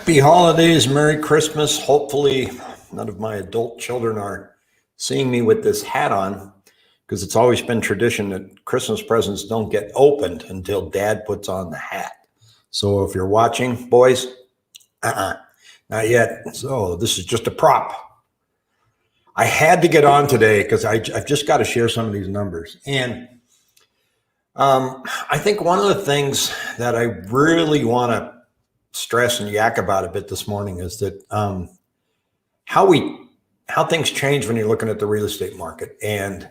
Happy holidays, Merry Christmas. Hopefully none of my adult children are seeing me with this hat on, because it's always been tradition that Christmas presents don't get opened until dad puts on the hat. So if you're watching, boys, not yet. So this is just a prop. I had to get on today because I've just got to share some of these numbers. And I think one of the things that I really want to stress and yak about a bit this morning is that how things change when you're looking at the real estate market, and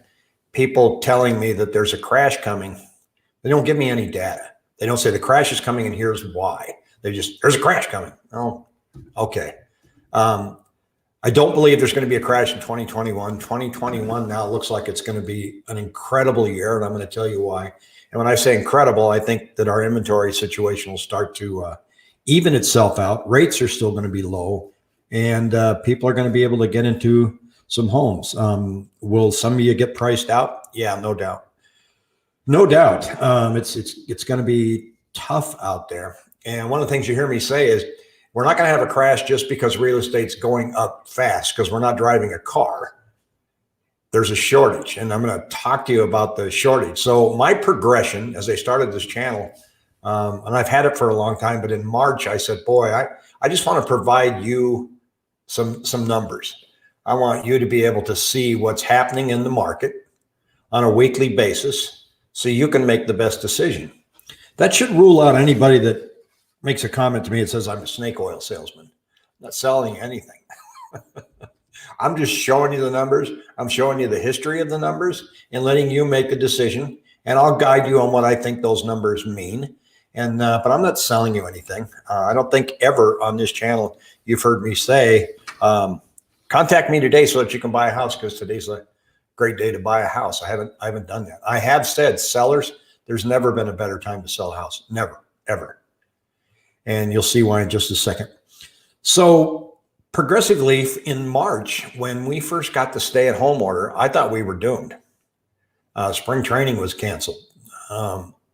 people telling me that there's a crash coming. They don't give me any data. They don't say the crash is coming and here's why. There's a crash coming. Oh, okay. I don't believe there's going to be a crash in 2021. 2021 now looks like it's going to be an incredible year, and I'm going to tell you why. And when I say incredible, I think that our inventory situation will start to even itself out. Rates are still going to be low, and people are going to be able to get into some homes. Will some of you get priced out? Yeah, no doubt. No doubt. It's going to be tough out there. And one of the things you hear me say is we're not going to have a crash just because real estate's going up fast, because we're not driving a car. There's a shortage, and I'm going to talk to you about the shortage. So my progression as I started this channel, and I've had it for a long time, but in March I said, boy, I just want to provide you some numbers. I want you to be able to see what's happening in the market on a weekly basis so you can make the best decision. That should rule out anybody that makes a comment to me that says I'm a snake oil salesman. I'm not selling anything. I'm just showing you the numbers. I'm showing you the history of the numbers and letting you make a decision. And I'll guide you on what I think those numbers mean. And but I'm not selling you anything. I don't think ever on this channel you've heard me say, contact me today so that you can buy a house, because today's a great day to buy a house. I haven't done that. I have said, sellers, there's never been a better time to sell a house. Never, ever. And you'll see why in just a second. So progressively in March, when we first got the stay-at-home order, I thought we were doomed. Spring training was canceled.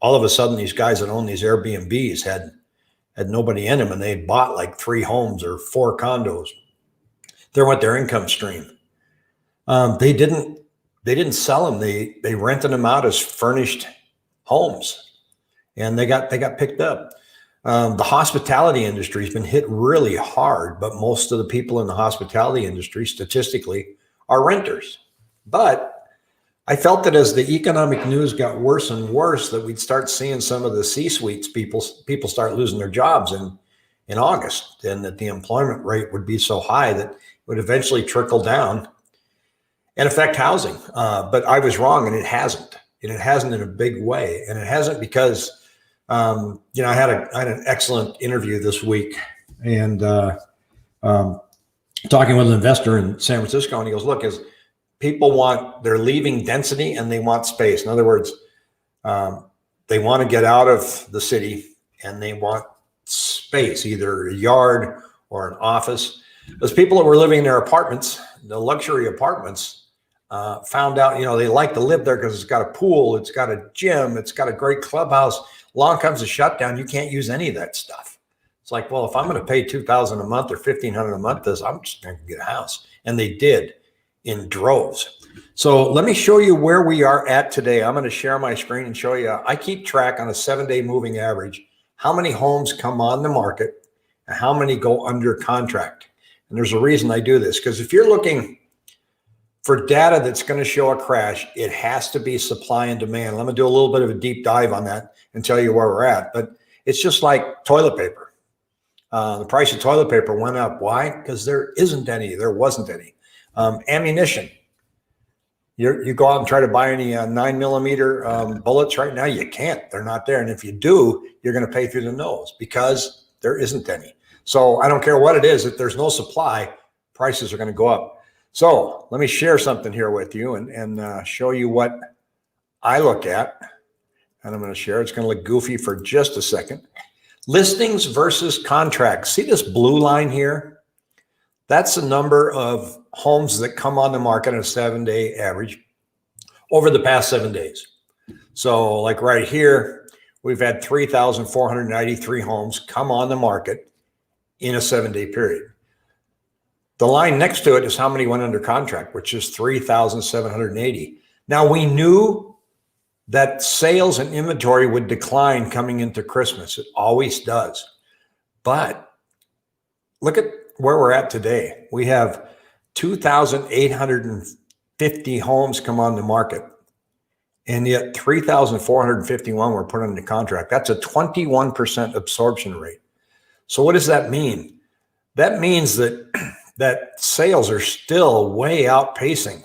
All of a sudden, these guys that own these Airbnbs had nobody in them, and they had bought like 3 homes or 4 condos. There went their income stream. They didn't sell them. They rented them out as furnished homes, and they got picked up. The hospitality industry has been hit really hard, but most of the people in the hospitality industry statistically are renters. But I felt that as the economic news got worse and worse, that we'd start seeing some of the C-suites people start losing their jobs in August, and that the employment rate would be so high that it would eventually trickle down and affect housing. But I was wrong, and it hasn't. And it hasn't in a big way. And it hasn't because I had an excellent interview this week, and talking with an investor in San Francisco, and he goes, look, they're leaving density and they want space. In other words, they want to get out of the city and they want space, either a yard or an office. Those people that were living in their apartments, the luxury apartments, found out, they like to live there because it's got a pool, it's got a gym, it's got a great clubhouse. Along comes a shutdown, you can't use any of that stuff. It's like, well, if I'm going to pay $2,000 a month or $1,500 a month, I'm just going to get a house. And they did in droves. So let me show you where we are at today. I'm going to share my screen and show you. I keep track on a 7-day moving average, how many homes come on the market and how many go under contract. And there's a reason I do this, because if you're looking for data that's going to show a crash, it has to be supply and demand. I'm going to do a little bit of a deep dive on that and tell you where we're at. But it's just like toilet paper. The price of toilet paper went up. Why? Because there wasn't any. Ammunition. You go out and try to buy any 9mm bullets right now, you can't. They're not there. And if you do, you're going to pay through the nose because there isn't any. So I don't care what it is. If there's no supply, prices are going to go up. So let me share something here with you and show you what I look at. And I'm going to share. It's going to look goofy for just a second. Listings versus contracts. See this blue line here? That's the number of homes that come on the market on a 7-day average over the past 7 days. So like right here, we've had 3,493 homes come on the market in a 7-day period. The line next to it is how many went under contract, which is 3,780. Now, we knew that sales and inventory would decline coming into Christmas. It always does. But look at where we're at today. We have 2,850 homes come on the market, and yet 3,451 were put under contract. That's a 21% absorption rate. So what does that mean? That means that sales are still way outpacing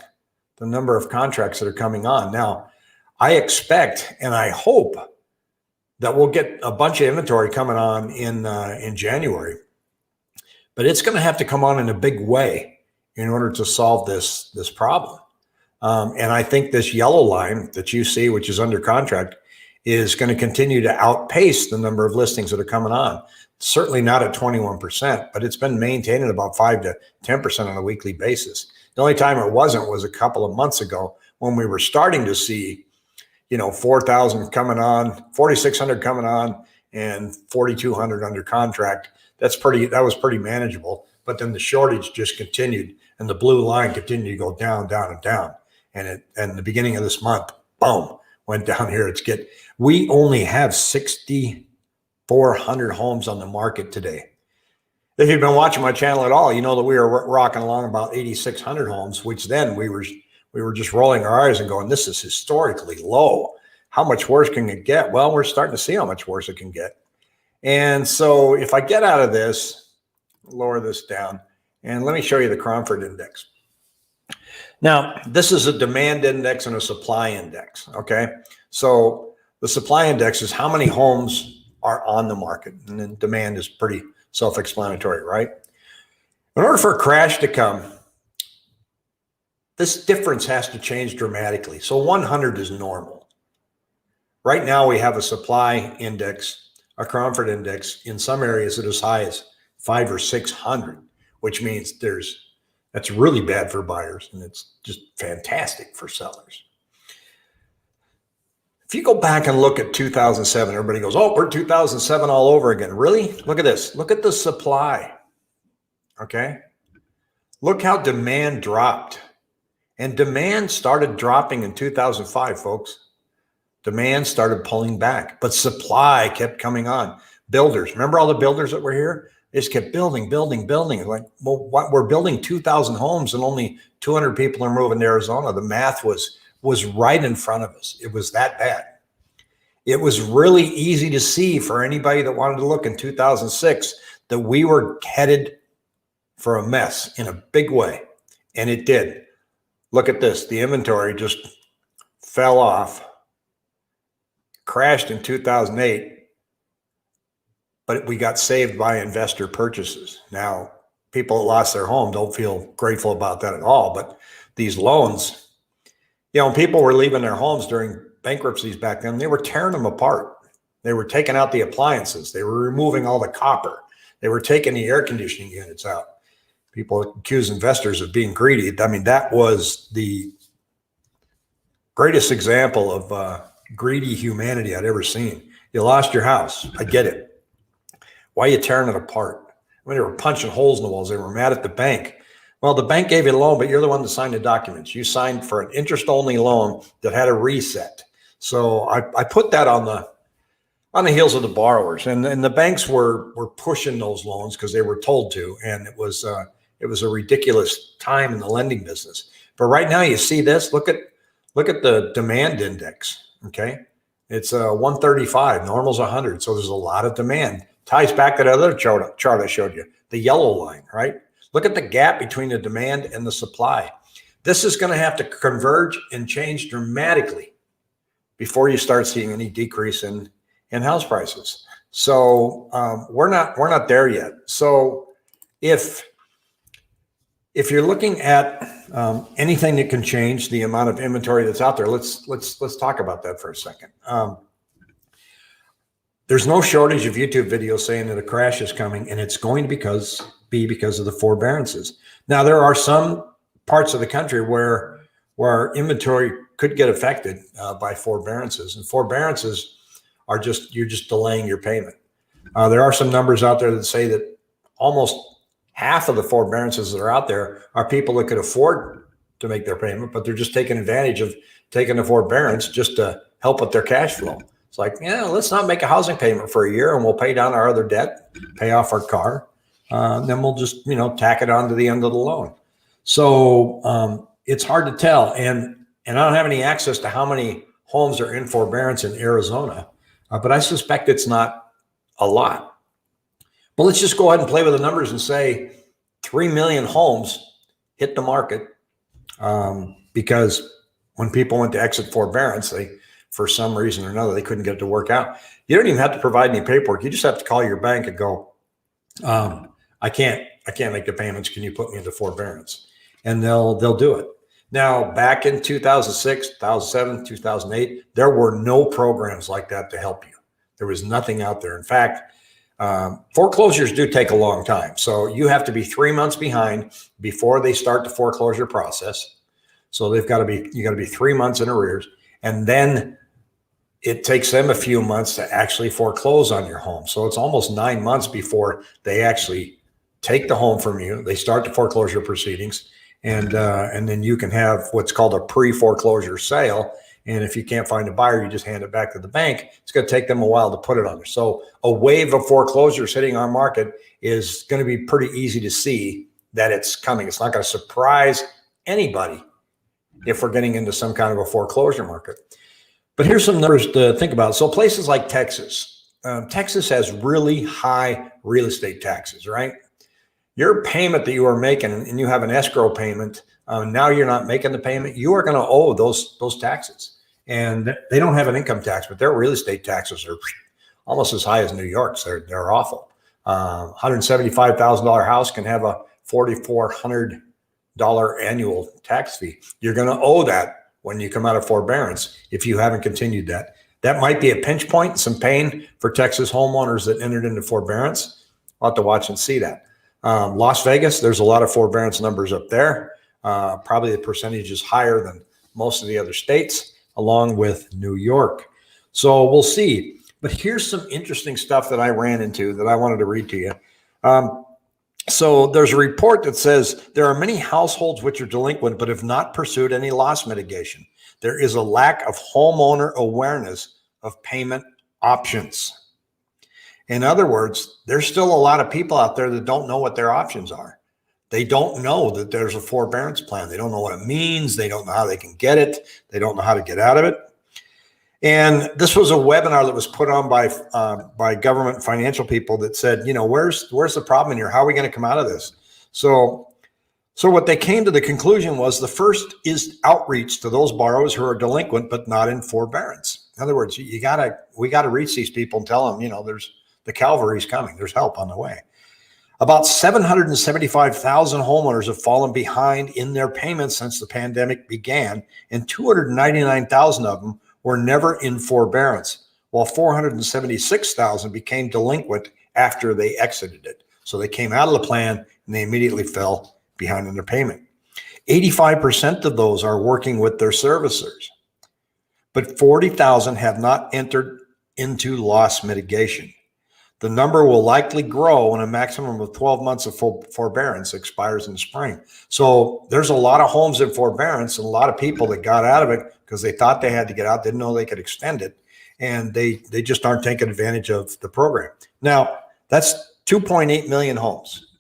the number of contracts that are coming on. Now, I expect and I hope that we'll get a bunch of inventory coming on in January, but it's going to have to come on in a big way in order to solve this problem. And I think this yellow line that you see, which is under contract, is going to continue to outpace the number of listings that are coming on. Certainly not at 21%, but it's been maintained at about 5 to 10% on a weekly basis. The only time it wasn't was a couple of months ago when we were starting to see, 4,000 coming on, 4,600 coming on, and 4,200 under contract. That was pretty manageable. But then the shortage just continued, and the blue line continued to go down, down, and down. And the beginning of this month, boom, went down here. We only have 6,400 homes on the market today. If you've been watching my channel at all, you know that we were rocking along about 8,600 homes, which then we were just rolling our eyes and going, this is historically low. How much worse can it get? Well, we're starting to see how much worse it can get. And so if I get out of this, lower this down, and let me show you the Cromford Index. Now, this is a demand index and a supply index, okay? So the supply index is how many homes are on the market, and then demand is pretty self-explanatory, right? In order for a crash to come, this difference has to change dramatically. So 100 is normal. Right now we have a supply index, a Cromford Index, in some areas that is as high as 500 or 600, which means that's really bad for buyers, and it's just fantastic for sellers. If you go back and look at 2007, everybody goes, oh, we're 2007 all over again. Really? Look at this. Look at the supply, okay? Look how demand dropped. And demand started dropping in 2005, folks. Demand started pulling back, but supply kept coming on. Builders, remember all the builders that were here? They just kept building. Like, well, we're building 2,000 homes and only 200 people are moving to Arizona. The math was right in front of us. It was that bad. It was really easy to see for anybody that wanted to look in 2006 that we were headed for a mess in a big way, and it did. Look at this. The inventory just fell off, crashed in 2008, but we got saved by investor purchases. Now, people that lost their home don't feel grateful about that at all, but these loans, people were leaving their homes during bankruptcies back then. They were tearing them apart. They were taking out the appliances. They were removing all the copper. They were taking the air conditioning units out. People accuse investors of being greedy. I mean, that was the greatest example of greedy humanity I'd ever seen. You lost your house. I get it. Why are you tearing it apart? I mean, they were punching holes in the walls. They were mad at the bank. Well, the bank gave you a loan, but you're the one that signed the documents. You signed for an interest-only loan that had a reset. So I put that on the heels of the borrowers, and the banks were pushing those loans because they were told to, and it was a ridiculous time in the lending business. But right now, you see this. Look at the demand index. Okay, it's 135. Normal's 100. So there's a lot of demand. Ties back to that other chart I showed you, the yellow line, right? Look at the gap between the demand and the supply. This is going to have to converge and change dramatically before you start seeing any decrease in house prices. So we're not there yet. So if you're looking at anything that can change the amount of inventory that's out there, let's talk about that for a second. There's no shortage of YouTube videos saying that a crash is coming, and it's going to be because of the forbearances. Now, there are some parts of the country where inventory could get affected by forbearances, and forbearances are you're just delaying your payment. There are some numbers out there that say that almost half of the forbearances that are out there are people that could afford to make their payment, but they're just taking advantage of taking the forbearance just to help with their cash flow. It's like, yeah, let's not make a housing payment for a year and we'll pay down our other debt, pay off our car. Then we'll just, tack it on to the end of the loan. So it's hard to tell. And I don't have any access to how many homes are in forbearance in Arizona, but I suspect it's not a lot. But let's just go ahead and play with the numbers and say 3 million homes hit the market because when people went to exit forbearance, for some reason or another, they couldn't get it to work out. You don't even have to provide any paperwork. You just have to call your bank and go, I can't make the payments. Can you put me into forbearance? And they'll do it. Now, back in 2006, 2007, 2008, there were no programs like that to help you. There was nothing out there. In fact, foreclosures do take a long time. So you have to be 3 months behind before they start the foreclosure process. So you got to be 3 months in arrears. And then it takes them a few months to actually foreclose on your home. So it's almost 9 months before they actually take the home from you. They start the foreclosure proceedings, and then you can have what's called a pre-foreclosure sale. And if you can't find a buyer, you just hand it back to the bank. It's going to take them a while to put it on there. So a wave of foreclosures hitting our market is going to be pretty easy to see that it's coming. It's not going to surprise anybody if we're getting into some kind of a foreclosure market. But here's some numbers to think about. So places like Texas, Texas has really high real estate taxes, right? Your payment that you are making, and you have an escrow payment, now you're not making the payment, you are going to owe those taxes. And they don't have an income tax, but their real estate taxes are almost as high as New York's. They're awful. $175,000 house can have a $4,400 annual tax fee. You're going to owe that when you come out of forbearance if you haven't continued that. That might be a pinch point, some pain for Texas homeowners that entered into forbearance. I'll have to watch and see that. Las Vegas, there's a lot of forbearance numbers up there. Probably the percentage is higher than most of the other states, along with New York. So we'll see. But here's some interesting stuff that I ran into that I wanted to read to you. So there's a report that says there are many households which are delinquent but have not pursued any loss mitigation. There is a lack of homeowner awareness of payment options. In other words, there's still a lot of people out there that don't know what their options are. They don't know that there's a forbearance plan. They don't know what it means. They don't know how they can get it. They don't know how to get out of it. And this was a webinar that was put on by government financial people that said, where's the problem here? How are we going to come out of this? So what they came to the conclusion was the first is outreach to those borrowers who are delinquent but not in forbearance. In other words, we got to reach these people and tell them, there's the cavalry's coming. There's help on the way. About 775,000 homeowners have fallen behind in their payments since the pandemic began, and 299,000 of them were never in forbearance, while 476,000 became delinquent after they exited it. So they came out of the plan and they immediately fell behind in their payment. 85% of those are working with their servicers, but 40,000 have not entered into loss mitigation. The number will likely grow when a maximum of 12 months of forbearance expires in the spring. So there's a lot of homes in forbearance and a lot of people that got out of it because they thought they had to get out, didn't know they could extend it, and they just aren't taking advantage of the program. Now, that's 2.8 million homes.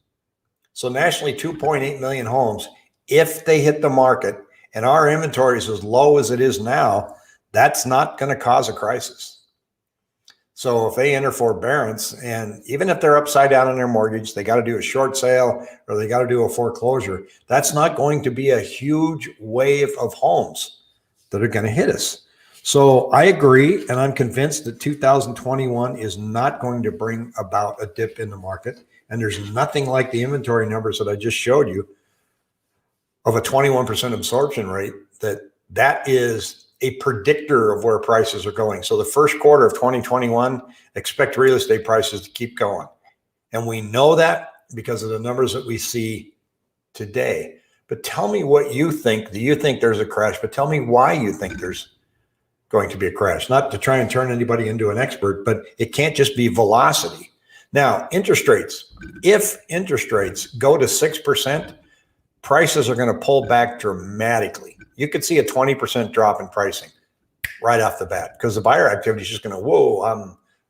So nationally, 2.8 million homes, if they hit the market and our inventory is as low as it is now, that's not going to cause a crisis. So if they enter forbearance, and even if they're upside down on their mortgage, they got to do a short sale or they got to do a foreclosure, that's not going to be a huge wave of homes that are going to hit us. So I agree, and I'm convinced that 2021 is not going to bring about a dip in the market. And there's nothing like the inventory numbers that I just showed you of a 21% absorption rate that is a predictor of where prices are going. So the first quarter of 2021, expect real estate prices to keep going. And we know that because of the numbers that we see today. But tell me what you think. Do you think there's a crash? But tell me why you think there's going to be a crash. Not to try and turn anybody into an expert, but it can't just be velocity. Now, interest rates. If interest rates go to 6%, prices are going to pull back dramatically. You could see a 20% drop in pricing right off the bat because the buyer activity is just going to, whoa,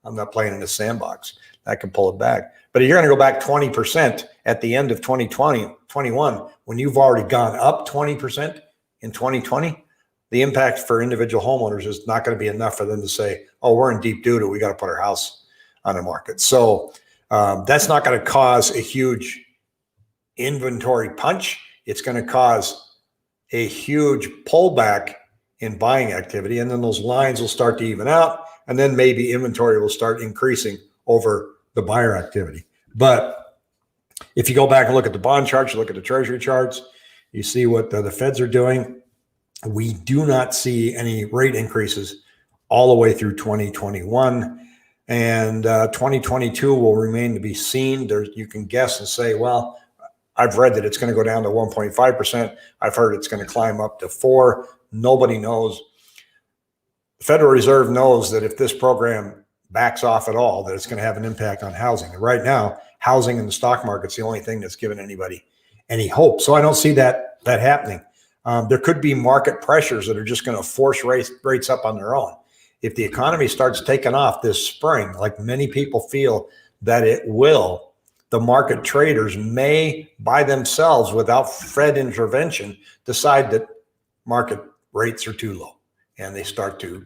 I'm not playing in the sandbox. That can pull it back. But if you're going to go back 20% at the end of 2020, 21, when you've already gone up 20% in 2020, the impact for individual homeowners is not going to be enough for them to say, oh, we're in deep doo-doo. We got to put our house on the market. So that's not going to cause a huge inventory punch. It's going to cause a huge pullback in buying activity. And then those lines will start to even out. And then maybe inventory will start increasing over the buyer activity. But if you go back and look at the bond charts, you look at the treasury charts, you see what the Feds are doing. We do not see any rate increases all the way through 2021. And 2022 will remain to be seen. You can guess and say, well, I've read that it's going to go down to 1.5%. I've heard it's going to climb up to 4%. Nobody knows. The Federal Reserve knows that if this program backs off at all, that it's going to have an impact on housing. And right now, housing and the stock market's the only thing that's given anybody any hope. So I don't see that happening. There could be market pressures that are just going to force rates up on their own. If the economy starts taking off this spring, like many people feel that it will, the market traders may by themselves, without Fed intervention, decide that market rates are too low and they start to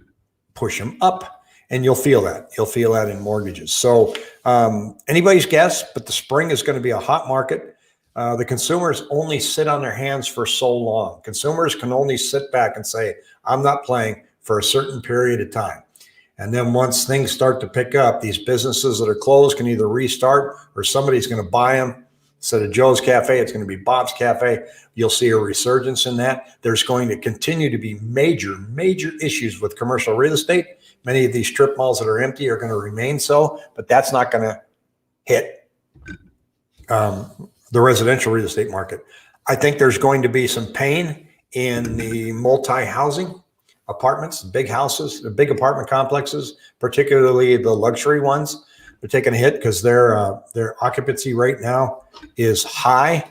push them up. And you'll feel that. You'll feel that in mortgages. So anybody's guess, but the spring is going to be a hot market. The consumers only sit on their hands for so long. Consumers can only sit back and say, I'm not playing for a certain period of time. And then once things start to pick up, these businesses that are closed can either restart or somebody's going to buy them. Instead of Joe's Cafe, it's going to be Bob's Cafe. You'll see a resurgence in that. There's going to continue to be major issues with commercial real estate. Many of these strip malls that are empty are going to remain so, but that's not going to hit the residential real estate market. I think there's going to be some pain in the multi-housing apartments, big houses, the big apartment complexes, particularly the luxury ones. They're taking a hit because their occupancy rate now is high,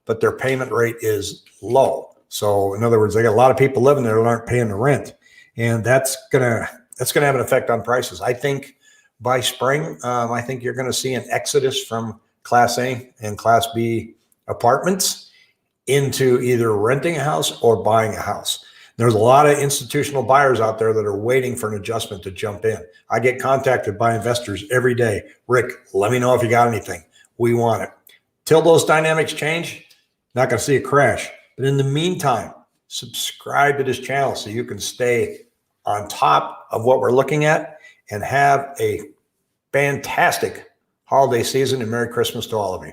but their payment rate is low. So in other words, they got a lot of people living there that aren't paying the rent, and that's gonna have an effect on prices. I think by spring, I think you're going to see an exodus from Class A and Class B apartments into either renting a house or buying a house. There's a lot of institutional buyers out there that are waiting for an adjustment to jump in. I get contacted by investors every day. Rick, let me know if you got anything. We want it. Till those dynamics change, not going to see a crash. But in the meantime, subscribe to this channel so you can stay on top of what we're looking at and have a fantastic holiday season, and Merry Christmas to all of you.